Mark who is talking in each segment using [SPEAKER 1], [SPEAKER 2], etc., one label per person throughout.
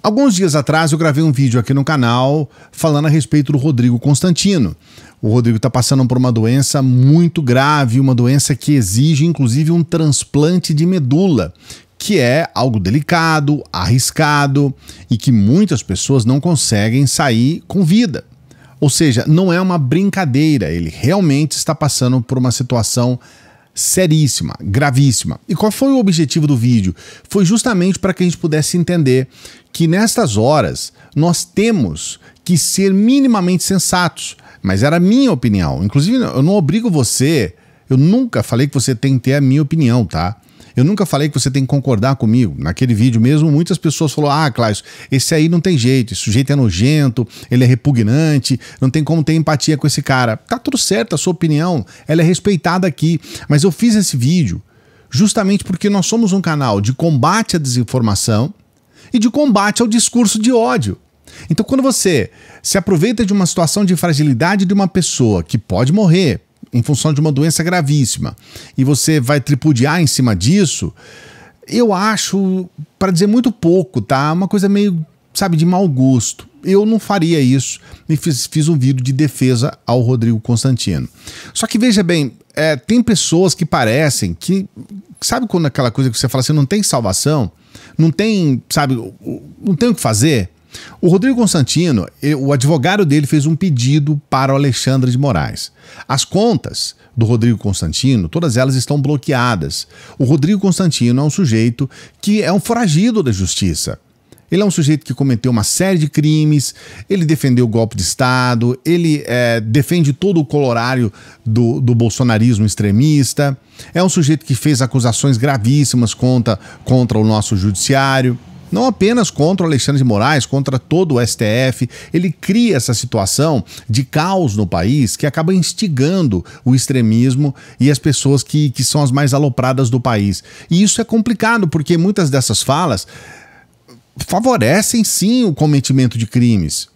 [SPEAKER 1] Alguns dias atrás eu gravei um vídeo aqui no canal falando a respeito do Rodrigo Constantino. O Rodrigo está passando por uma doença muito grave, uma doença que exige inclusive um transplante de medula, que é algo delicado, arriscado e que muitas pessoas não conseguem sair com vida. Ou seja, não é uma brincadeira, ele realmente está passando por uma situação seríssima, gravíssima. E qual foi o objetivo do vídeo? Foi justamente para que a gente pudesse entender que nestas horas nós temos que ser minimamente sensatos. Mas era a minha opinião. Inclusive, eu não obrigo você, eu nunca falei que você tem que ter a minha opinião, tá? Eu nunca falei que você tem que concordar comigo. Naquele vídeo mesmo, muitas pessoas falaram: ah, Cláudio, esse aí não tem jeito, esse sujeito é nojento, ele é repugnante, não tem como ter empatia com esse cara. Tá tudo certo, a sua opinião, ela é respeitada aqui. Mas eu fiz esse vídeo justamente porque nós somos um canal de combate à desinformação e de combate ao discurso de ódio. Então, quando você se aproveita de uma situação de fragilidade de uma pessoa que pode morrer em função de uma doença gravíssima e você vai tripudiar em cima disso, eu acho, para dizer muito pouco, tá? Uma coisa meio, sabe, de mau gosto. Eu não faria isso e fiz um vídeo de defesa ao Rodrigo Constantino. Só que veja bem, tem pessoas que parecem que, sabe quando aquela coisa que você fala assim, não tem salvação, não tem, sabe, não tem o que fazer? O Rodrigo Constantino, o advogado dele fez um pedido para o Alexandre de Moraes. As contas do Rodrigo Constantino, todas elas estão bloqueadas. O Rodrigo Constantino é um sujeito que é um foragido da justiça. Ele é um sujeito que cometeu uma série de crimes, ele defendeu o golpe de Estado, ele defende todo o colorário do bolsonarismo extremista, é um sujeito que fez acusações gravíssimas contra o nosso judiciário. Não apenas contra o Alexandre de Moraes, contra todo o STF, ele cria essa situação de caos no país que acaba instigando o extremismo e as pessoas que são as mais alopradas do país. E isso é complicado, porque muitas dessas falas favorecem sim o cometimento de crimes.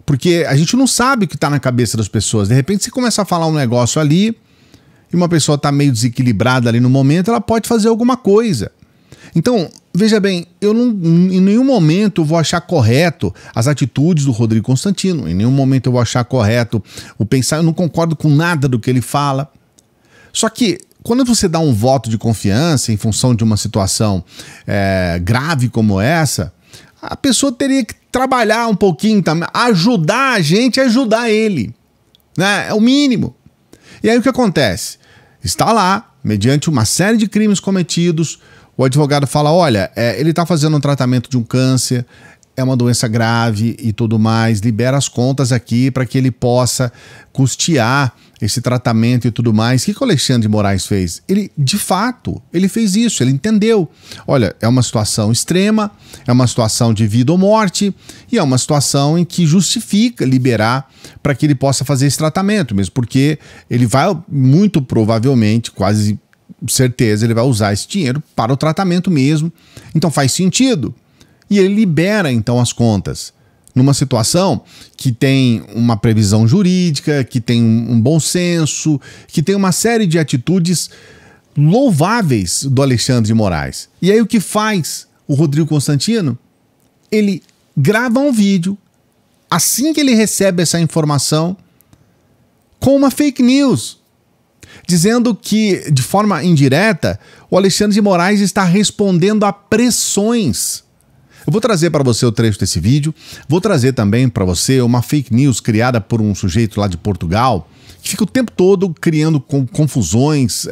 [SPEAKER 1] Porque a gente não sabe o que está na cabeça das pessoas. De repente você começa a falar um negócio ali e uma pessoa está meio desequilibrada ali no momento, ela pode fazer alguma coisa. Então, veja bem, eu não, em nenhum momento eu vou achar correto as atitudes do Rodrigo Constantino, em nenhum momento eu vou achar correto o pensar, eu não concordo com nada do que ele fala. Só que, quando você dá um voto de confiança em função de uma situação grave como essa, a pessoa teria que trabalhar um pouquinho também, ajudar a gente a ajudar ele, né? É o mínimo. E aí o que acontece? Está lá, mediante uma série de crimes cometidos, o advogado fala, olha, ele está fazendo um tratamento de um câncer, é uma doença grave e tudo mais, libera as contas aqui para que ele possa custear esse tratamento e tudo mais. O que o Alexandre de Moraes fez? Ele, de fato, ele fez isso, ele entendeu. Olha, é uma situação extrema, é uma situação de vida ou morte e é uma situação em que justifica liberar para que ele possa fazer esse tratamento, mesmo porque ele vai, muito provavelmente, quase certeza, ele vai usar esse dinheiro para o tratamento mesmo, então faz sentido. E ele libera então as contas numa situação que tem uma previsão jurídica, que tem um bom senso, que tem uma série de atitudes louváveis do Alexandre de Moraes. E aí o que faz o Rodrigo Constantino? Ele grava um vídeo assim que ele recebe essa informação com uma fake news, dizendo que, de forma indireta, o Alexandre de Moraes está respondendo a pressões. Eu vou trazer para você o trecho desse vídeo, vou trazer também para você uma fake news criada por um sujeito lá de Portugal, que fica o tempo todo criando confusões,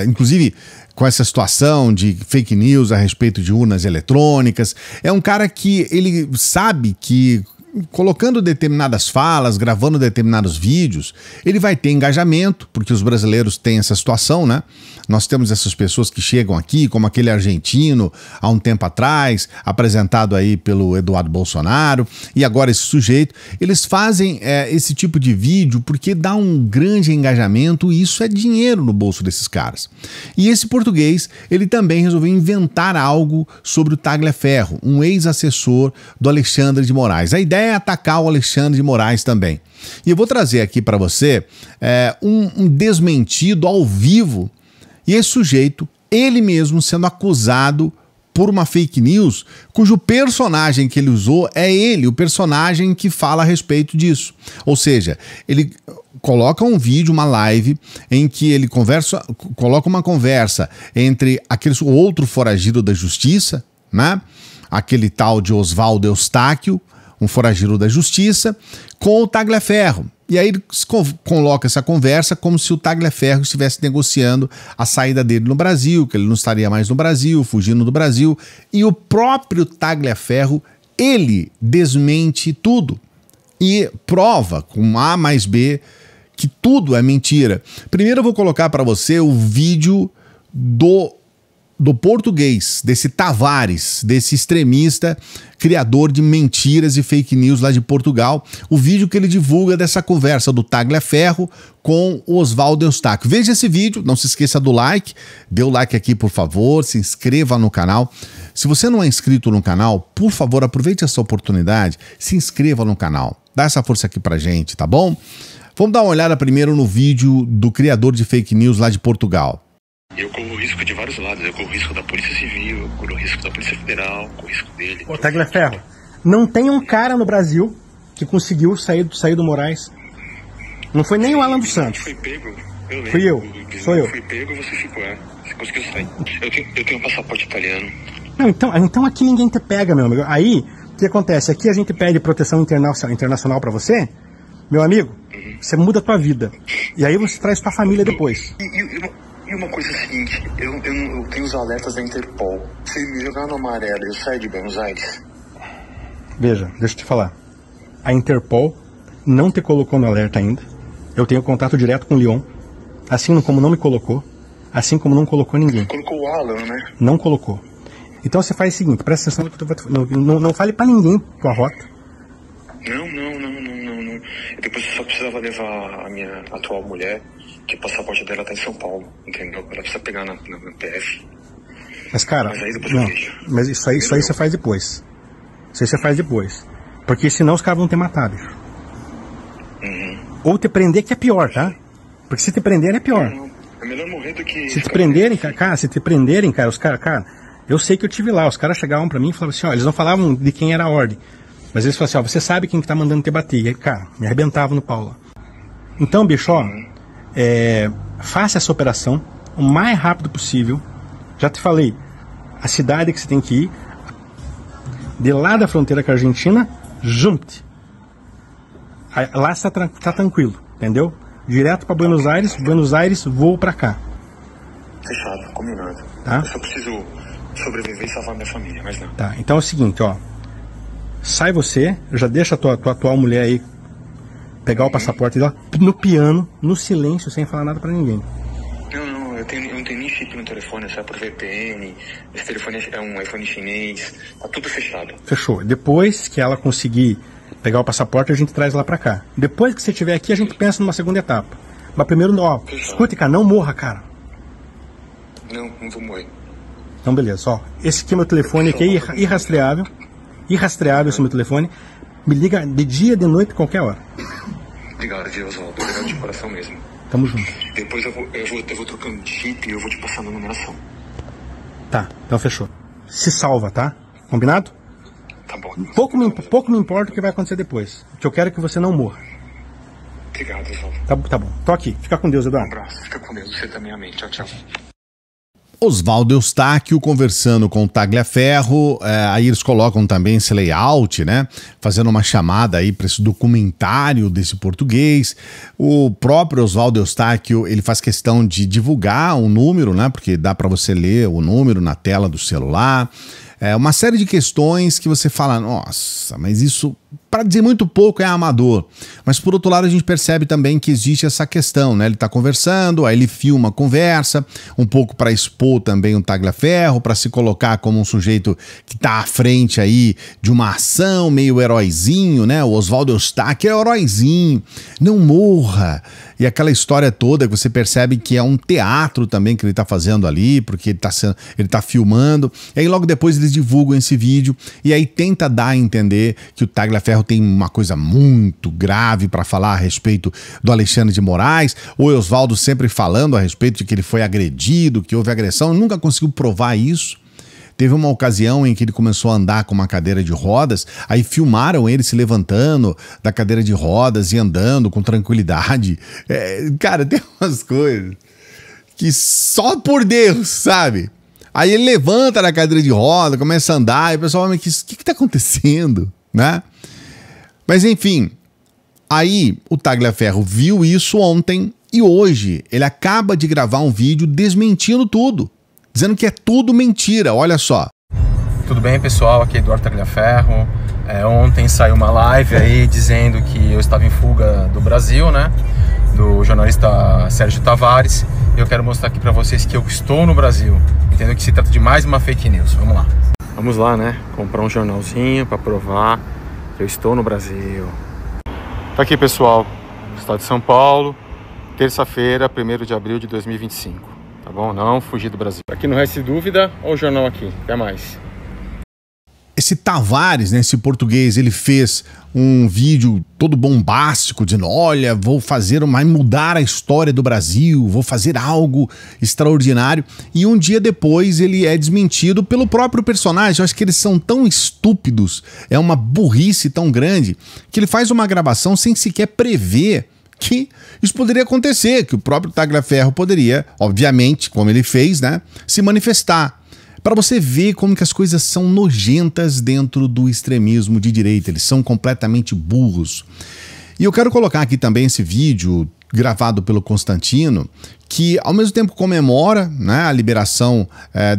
[SPEAKER 1] inclusive com essa situação de fake news a respeito de urnas eletrônicas. É um cara que ele sabe que, colocando determinadas falas, gravando determinados vídeos, ele vai ter engajamento, porque os brasileiros têm essa situação, né? Nós temos essas pessoas que chegam aqui, como aquele argentino, há um tempo atrás, apresentado aí pelo Eduardo Bolsonaro, e agora esse sujeito, eles fazem esse tipo de vídeo porque dá um grande engajamento e isso é dinheiro no bolso desses caras. E esse português, ele também resolveu inventar algo sobre o Tagliaferro, um ex-assessor do Alexandre de Moraes. A ideia é atacar o Alexandre de Moraes também. E eu vou trazer aqui para você um desmentido ao vivo. E esse sujeito, ele mesmo sendo acusado por uma fake news cujo personagem que ele usou é ele, o personagem que fala a respeito disso. Ou seja, ele coloca um vídeo, uma live, em que ele coloca uma conversa entre o outro foragido da justiça, né? Aquele tal de Oswaldo Eustáquio, um foragido da justiça, com o Tagliaferro. E aí ele coloca essa conversa como se o Tagliaferro estivesse negociando a saída dele no Brasil, que ele não estaria mais no Brasil, fugindo do Brasil. E o próprio Tagliaferro, ele desmente tudo e prova com A mais B que tudo é mentira. Primeiro eu vou colocar para você o vídeo do português, desse Tavares, desse extremista, criador de mentiras e fake news lá de Portugal, o vídeo que ele divulga dessa conversa do Tagliaferro com o Oswaldo Eustáquio. Veja esse vídeo, não se esqueça do like, dê o like aqui por favor, se inscreva no canal. Se você não é inscrito no canal, por favor, aproveite essa oportunidade, se inscreva no canal, dá essa força aqui pra gente, tá bom? Vamos dar uma olhada primeiro no vídeo do criador de fake news lá de Portugal.
[SPEAKER 2] Eu corro risco de vários lados, eu corro risco da Polícia Civil, eu corro risco da Polícia Federal, corro risco dele.
[SPEAKER 3] Ô, Tagliaferro, não tem um cara no Brasil que conseguiu sair do Moraes. Não foi nem o Alan dos Santos.
[SPEAKER 2] Foi pego, eu lembro.
[SPEAKER 3] Fui eu, sou eu.
[SPEAKER 2] Foi pego, você ficou, você conseguiu sair. Eu tenho um passaporte italiano.
[SPEAKER 3] Não, então aqui ninguém te pega, meu amigo. Aí, o que acontece? Aqui a gente pede proteção internacional pra você, meu amigo, você muda a tua vida. E aí você traz tua família depois.
[SPEAKER 2] E uma coisa é a seguinte, eu tenho os alertas da Interpol. Se me jogar no amarelo eu saio de Buenos Aires?
[SPEAKER 3] Veja, deixa eu te falar. A Interpol não te colocou no alerta ainda. Eu tenho contato direto com o Lyon. Assim como não me colocou. Assim como não colocou ninguém.
[SPEAKER 2] Colocou o Alan, né?
[SPEAKER 3] Não colocou. Então você faz o seguinte, presta atenção que não fale pra ninguém tua rota.
[SPEAKER 2] Não. Depois eu só precisava levar a minha atual mulher, que o passaporte dela tá em São Paulo, entendeu? Ela precisa pegar na PF.
[SPEAKER 3] Mas cara,
[SPEAKER 2] mas aí depois
[SPEAKER 3] não,
[SPEAKER 2] eu vejo.
[SPEAKER 3] mas isso aí você faz depois. Isso aí você faz depois. Porque senão os caras vão te matar, bicho. Ou te prender, que é pior, tá? Porque se te prenderem é pior.
[SPEAKER 2] Não. É melhor morrer do que...
[SPEAKER 3] Se te prenderem, cara, os caras, cara, eu sei que eu tive lá, os caras chegavam pra mim e falavam assim, ó, eles não falavam de quem era a ordem. Mas eles falavam assim, ó, você sabe quem que tá mandando te bater. E aí, cara, me arrebentava no pau lá. Então, bicho, ó, faça essa operação o mais rápido possível. Já te falei, a cidade que você tem que ir, de lá da fronteira com a Argentina, junte. Lá você tá tranquilo, entendeu? Direto pra Buenos Aires, voo pra cá.
[SPEAKER 2] Fechado, combinado.
[SPEAKER 3] Tá?
[SPEAKER 2] Eu só preciso sobreviver e salvar minha família, mas não.
[SPEAKER 3] Tá, então é o seguinte, ó. Sai você, já deixa a tua atual mulher aí pegar o passaporte dela no piano, no silêncio, sem falar nada pra ninguém.
[SPEAKER 2] Não, eu não tenho nem chip no telefone, é só por VPN, esse telefone é um iPhone chinês, tá tudo fechado.
[SPEAKER 3] Fechou. Depois que ela conseguir pegar o passaporte, a gente traz lá pra cá. Depois que você estiver aqui, a gente pensa numa segunda etapa. Mas primeiro, ó, escute, cara, não morra, cara.
[SPEAKER 2] Não vou morrer.
[SPEAKER 3] Então beleza, ó, esse aqui é meu telefone, aqui é irrastreável esse meu telefone, me liga de dia, de noite, qualquer hora.
[SPEAKER 2] Obrigado, viu, Oswaldo, obrigado de coração mesmo.
[SPEAKER 3] Tamo junto.
[SPEAKER 2] Depois eu vou trocando de chip e eu vou te passando a numeração.
[SPEAKER 3] Tá, então fechou. Se salva, tá? Combinado?
[SPEAKER 2] Tá bom.
[SPEAKER 3] Pouco me importa o que vai acontecer depois. O que eu quero é que você não morra.
[SPEAKER 2] Obrigado, Oswaldo.
[SPEAKER 3] Tá bom. Tô aqui. Fica com Deus,
[SPEAKER 2] Um
[SPEAKER 3] Eduardo.
[SPEAKER 2] abraço, fica com Deus, você também, amém. Tchau, tchau.
[SPEAKER 1] Oswaldo Eustáquio conversando com o Tagliaferro, aí eles colocam também esse layout, né? Fazendo uma chamada aí para esse documentário desse português. O próprio Oswaldo Eustáquio, ele faz questão de divulgar um número, né? Porque dá para você ler o número na tela do celular. Uma série de questões que você fala, nossa, mas isso, para dizer muito pouco, é amador. Mas por outro lado a gente percebe também que existe essa questão, né? Ele está conversando, aí ele filma a conversa, um pouco para expor também o Tagliaferro, para se colocar como um sujeito que está à frente aí de uma ação meio heróizinho, né? O Oswaldo Eustáquio é heróizinho, não morra. E aquela história toda que você percebe que é um teatro também que ele está fazendo ali, porque ele tá filmando. E aí logo depois eles divulgam esse vídeo e aí tenta dar a entender que o Tagliaferro tem uma coisa muito grave para falar a respeito do Alexandre de Moraes. O Oswaldo sempre falando a respeito de que ele foi agredido, que houve agressão, nunca conseguiu provar isso. Teve uma ocasião em que ele começou a andar com uma cadeira de rodas, aí filmaram ele se levantando da cadeira de rodas e andando com tranquilidade. Cara, tem umas coisas que só por Deus, sabe? Aí ele levanta da cadeira de roda, começa a andar, e o pessoal fala, mas o que tá acontecendo, né? Mas enfim, aí o Tagliaferro viu isso ontem e hoje ele acaba de gravar um vídeo desmentindo tudo, dizendo que é tudo mentira, olha só.
[SPEAKER 4] Tudo bem, pessoal? Aqui é Eduardo Tagliaferro. Ontem saiu uma live aí dizendo que eu estava em fuga do Brasil, né? Do jornalista Sérgio Tavares. Eu quero mostrar aqui pra vocês que eu estou no Brasil. Entendo que se trata de mais uma fake news. Vamos lá. Vamos lá, né? Comprar um jornalzinho pra provar que eu estou no Brasil. Tá aqui, pessoal. Estado de São Paulo. Terça-feira, 1º de abril de 2025. Tá bom? Não fugir do Brasil. Aqui não resta dúvida. Olha o jornal aqui. Até mais.
[SPEAKER 1] Esse Tavares, né, esse português, ele fez um vídeo todo bombástico, dizendo, olha, vou mudar a história do Brasil, vou fazer algo extraordinário. E um dia depois ele é desmentido pelo próprio personagem. Eu acho que eles são tão estúpidos, é uma burrice tão grande, que ele faz uma gravação sem sequer prever que isso poderia acontecer, que o próprio Tagliaferro poderia, obviamente, como ele fez, né, se manifestar. Para você ver como que as coisas são nojentas dentro do extremismo de direita, eles são completamente burros. E eu quero colocar aqui também esse vídeo gravado pelo Constantino, que ao mesmo tempo comemora, né, a liberação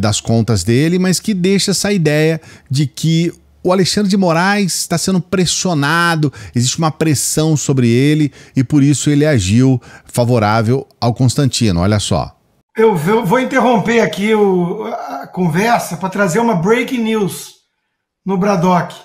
[SPEAKER 1] das contas dele, mas que deixa essa ideia de que o Alexandre de Moraes está sendo pressionado, existe uma pressão sobre ele e por isso ele agiu favorável ao Constantino, olha só.
[SPEAKER 5] Eu vou interromper aqui a conversa para trazer uma breaking news no Braddock,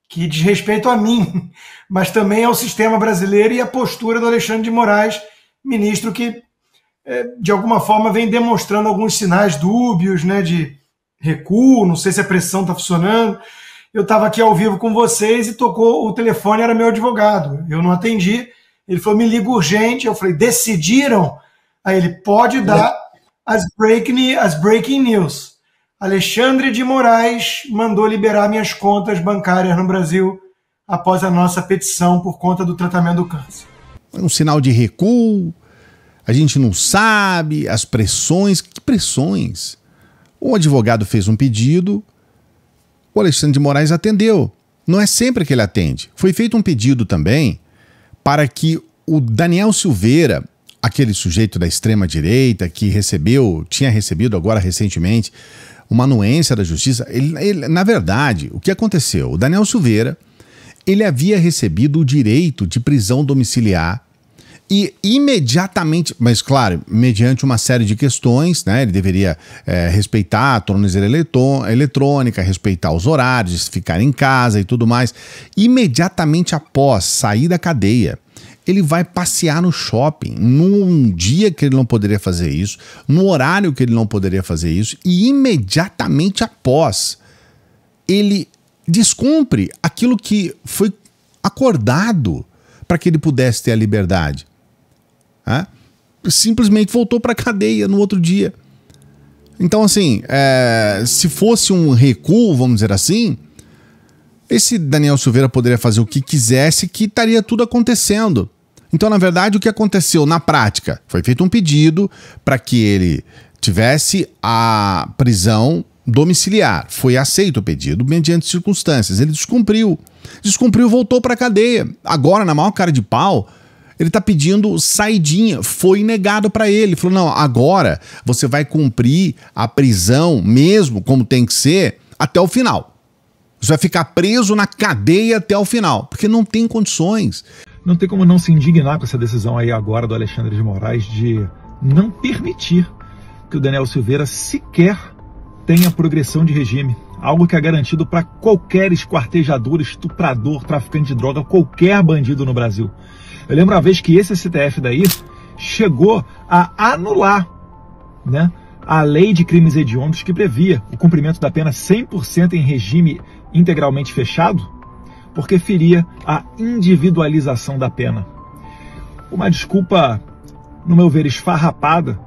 [SPEAKER 5] que diz respeito a mim, mas também ao sistema brasileiro e à postura do Alexandre de Moraes, ministro que, de alguma forma, vem demonstrando alguns sinais dúbios, né, de recuo, não sei se a pressão está funcionando. Eu estava aqui ao vivo com vocês e tocou o telefone, era meu advogado. Eu não atendi, ele falou, me liga urgente. Eu falei, decidiram? Aí ele pode dar as breaking news. Alexandre de Moraes mandou liberar minhas contas bancárias no Brasil após a nossa petição por conta do tratamento do câncer.
[SPEAKER 1] Um sinal de recuo, a gente não sabe, as pressões, que pressões? O advogado fez um pedido, o Alexandre de Moraes atendeu. Não é sempre que ele atende. Foi feito um pedido também para que o Daniel Silveira, aquele sujeito da extrema-direita que tinha recebido agora recentemente uma anuência da justiça, na verdade, o que aconteceu? O Daniel Silveira, ele havia recebido o direito de prisão domiciliar e imediatamente, mas claro, mediante uma série de questões, né, ele deveria respeitar a tornozeleira eletrônica, respeitar os horários, ficar em casa e tudo mais. Imediatamente após sair da cadeia, ele vai passear no shopping, num dia que ele não poderia fazer isso, no horário que ele não poderia fazer isso, e imediatamente após, ele descumpre aquilo que foi acordado para que ele pudesse ter a liberdade. Simplesmente voltou para a cadeia no outro dia. Então, assim, se fosse um recuo, vamos dizer assim, esse Daniel Silveira poderia fazer o que quisesse, que estaria tudo acontecendo. Então, na verdade, o que aconteceu na prática? Foi feito um pedido para que ele tivesse a prisão domiciliar. Foi aceito o pedido mediante circunstâncias. Ele descumpriu. Descumpriu e voltou para a cadeia. Agora, na maior cara de pau, ele está pedindo saidinha. Foi negado para ele. Ele falou, não, agora você vai cumprir a prisão mesmo, como tem que ser, até o final. Você vai ficar preso na cadeia até o final, porque não tem condições.
[SPEAKER 6] Não tem como não se indignar com essa decisão aí agora do Alexandre de Moraes de não permitir que o Daniel Silveira sequer tenha progressão de regime. Algo que é garantido para qualquer esquartejador, estuprador, traficante de droga, qualquer bandido no Brasil. Eu lembro uma vez que esse STF daí chegou a anular, né, a lei de crimes hediondos que previa o cumprimento da pena 100% em regime integralmente fechado, porque feria a individualização da pena. Uma desculpa, no meu ver, esfarrapada,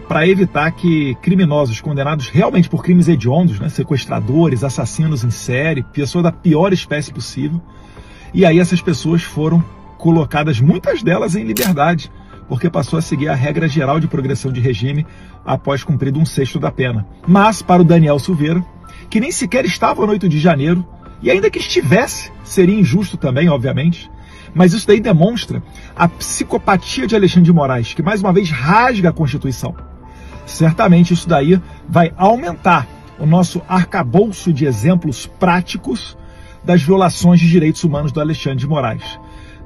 [SPEAKER 6] para evitar que criminosos condenados realmente por crimes hediondos, né, sequestradores, assassinos em série, pessoas da pior espécie possível, e aí essas pessoas foram colocadas, muitas delas em liberdade, porque passou a seguir a regra geral de progressão de regime após cumprido 1/6 da pena. Mas para o Daniel Silveira, que nem sequer estava no 8 de janeiro, e ainda que estivesse, seria injusto também, obviamente, mas isso daí demonstra a psicopatia de Alexandre de Moraes, que mais uma vez rasga a Constituição. Certamente isso daí vai aumentar o nosso arcabouço de exemplos práticos das violações de direitos humanos do Alexandre de Moraes.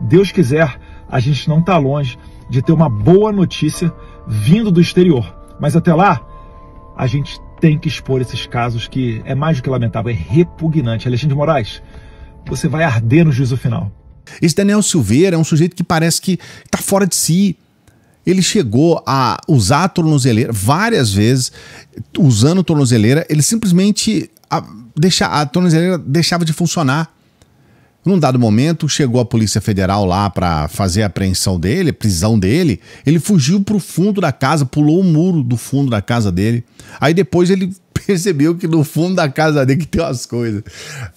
[SPEAKER 6] Deus quiser, a gente não está longe de ter uma boa notícia vindo do exterior. Mas até lá, a gente tem que expor esses casos que é mais do que lamentável, é repugnante. Alexandre de Moraes, você vai arder no juízo final.
[SPEAKER 1] Esse Daniel Silveira é um sujeito que parece que está fora de si. Ele chegou a usar a tornozeleira várias vezes, usando tornozeleira, ele simplesmente a tornozeleira deixava de funcionar. Num dado momento, chegou a Polícia Federal lá para fazer a apreensão dele, a prisão dele. Ele fugiu para o fundo da casa, pulou o muro do fundo da casa dele. Aí depois ele percebeu que no fundo da casa dele que tem umas coisas.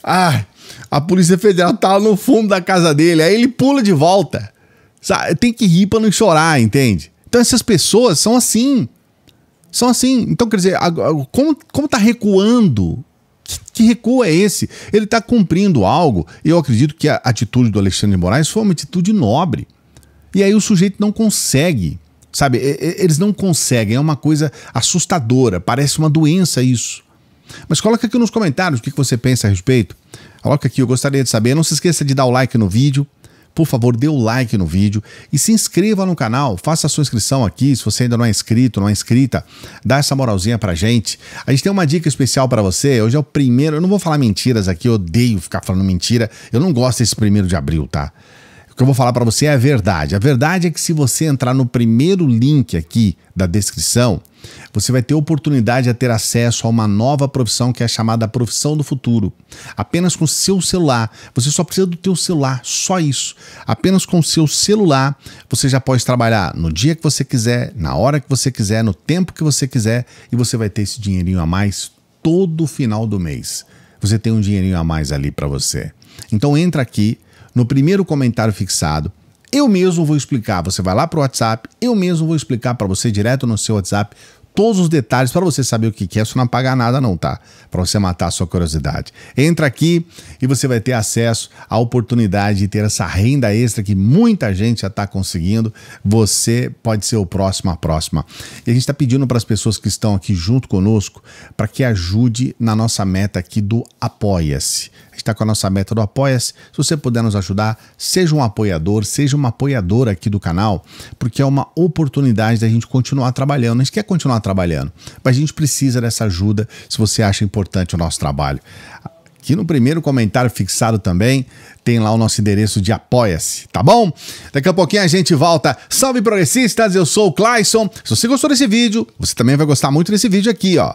[SPEAKER 1] A Polícia Federal tá no fundo da casa dele, aí ele pula de volta. Sabe? Tem que rir para não chorar, entende? Então essas pessoas são assim. São assim. Então, quer dizer, como tá recuando? Que recuo é esse? Ele está cumprindo algo. Eu acredito que a atitude do Alexandre de Moraes foi uma atitude nobre. E aí o sujeito não consegue, sabe? Eles não conseguem, é uma coisa assustadora, parece uma doença isso. Mas coloca aqui nos comentários o que você pensa a respeito. Coloca aqui, eu gostaria de saber. Não se esqueça de dar o like no vídeo. Por favor, dê o like no vídeo e se inscreva no canal, faça a sua inscrição aqui, se você ainda não é inscrito, não é inscrita, dá essa moralzinha pra gente. A gente tem uma dica especial pra você, hoje é o primeiro, eu não vou falar mentiras aqui, eu odeio ficar falando mentira, eu não gosto desse 1º de abril, tá? O que eu vou falar pra você é a verdade. A verdade é que se você entrar no primeiro link aqui da descrição, você vai ter oportunidade de ter acesso a uma nova profissão que é chamada profissão do futuro. Apenas com o seu celular. Você só precisa do teu celular, só isso. Apenas com o seu celular você já pode trabalhar no dia que você quiser, na hora que você quiser, no tempo que você quiser e você vai ter esse dinheirinho a mais todo final do mês. Você tem um dinheirinho a mais ali para você. Então entra aqui no primeiro comentário fixado. Eu mesmo vou explicar, você vai lá para o WhatsApp, eu mesmo vou explicar para você direto no seu WhatsApp todos os detalhes para você saber o que é, você não pagar nada não, tá? Para você matar a sua curiosidade. Entra aqui e você vai ter acesso à oportunidade de ter essa renda extra que muita gente já está conseguindo. Você pode ser o próximo, a próxima. E a gente está pedindo para as pessoas que estão aqui junto conosco para que ajude na nossa meta aqui do Apoia-se. A gente está com a nossa meta do Apoia-se. Se você puder nos ajudar, seja um apoiador, seja uma apoiadora aqui do canal, porque é uma oportunidade da gente continuar trabalhando. A gente quer continuar trabalhando, mas a gente precisa dessa ajuda se você acha importante o nosso trabalho. Aqui no primeiro comentário fixado também tem lá o nosso endereço de Apoia-se, tá bom? Daqui a pouquinho a gente volta. Salve progressistas, eu sou o Clayson. Se você gostou desse vídeo, você também vai gostar muito desse vídeo aqui, ó.